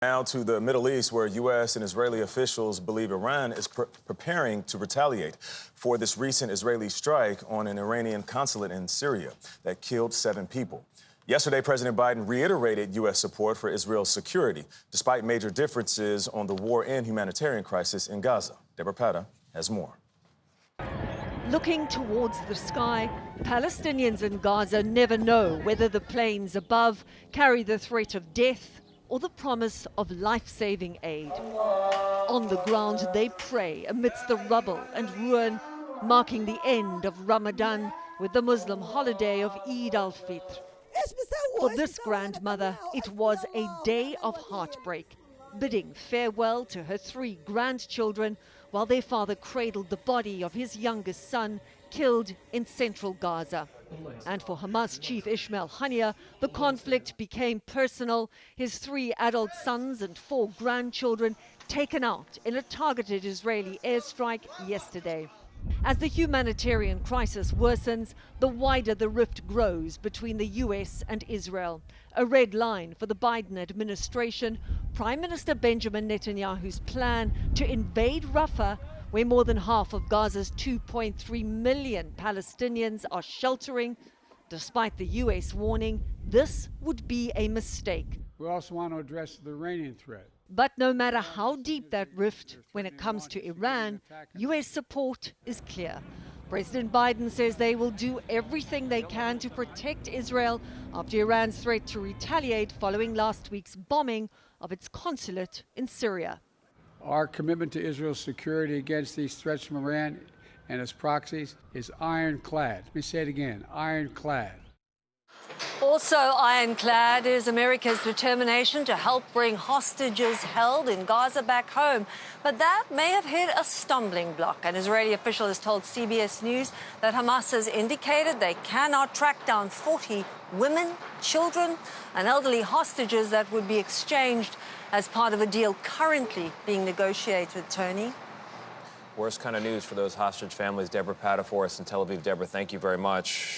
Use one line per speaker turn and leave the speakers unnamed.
Now to the Middle East, where U.S. and Israeli officials believe Iran is preparing to retaliate for this recent Israeli strike on an Iranian consulate in Syria that killed 7 people. Yesterday, President Biden reiterated U.S. support for Israel's security, despite major differences on the war and humanitarian crisis in Gaza. Deborah Pata has more.
Looking towards the sky, Palestinians in Gaza never know whether the planes above carry the threat of death or the promise of life-saving aid. On the ground, they pray amidst the rubble and ruin, marking the end of Ramadan with the Muslim holiday of Eid al-Fitr. For this grandmother, it was a day of heartbreak, bidding farewell to her 3 grandchildren while their father cradled the body of his youngest son, killed in central Gaza. And for Hamas chief Ismail Haniyeh, the conflict became personal, his 3 adult sons and 4 grandchildren taken out in a targeted Israeli airstrike yesterday. As the humanitarian crisis worsens, the wider the rift grows between the U.S. and Israel. A red line for the Biden administration, Prime Minister Benjamin Netanyahu's plan to invade Rafah, where more than half of Gaza's 2.3 million Palestinians are sheltering. Despite the U.S. warning, this would be a mistake.
We also want to address the Iranian threat.
But no matter how deep that rift, when it comes to Iran, U.S. support is clear. President Biden says they will do everything they can to protect Israel after Iran's threat to retaliate following last week's bombing of its consulate in Syria.
Our commitment to Israel's security against these threats from Iran and its proxies is ironclad. Let me say it again, ironclad.
Also ironclad is America's determination to help bring hostages held in Gaza back home. But that may have hit a stumbling block. An Israeli official has told CBS News that Hamas has indicated they cannot track down 40 women, children, and elderly hostages that would be exchanged as part of a deal currently being negotiated, Tony.
Worst kind of news for those hostage families. Deborah Pata for us in Tel Aviv. Deborah, thank you very much.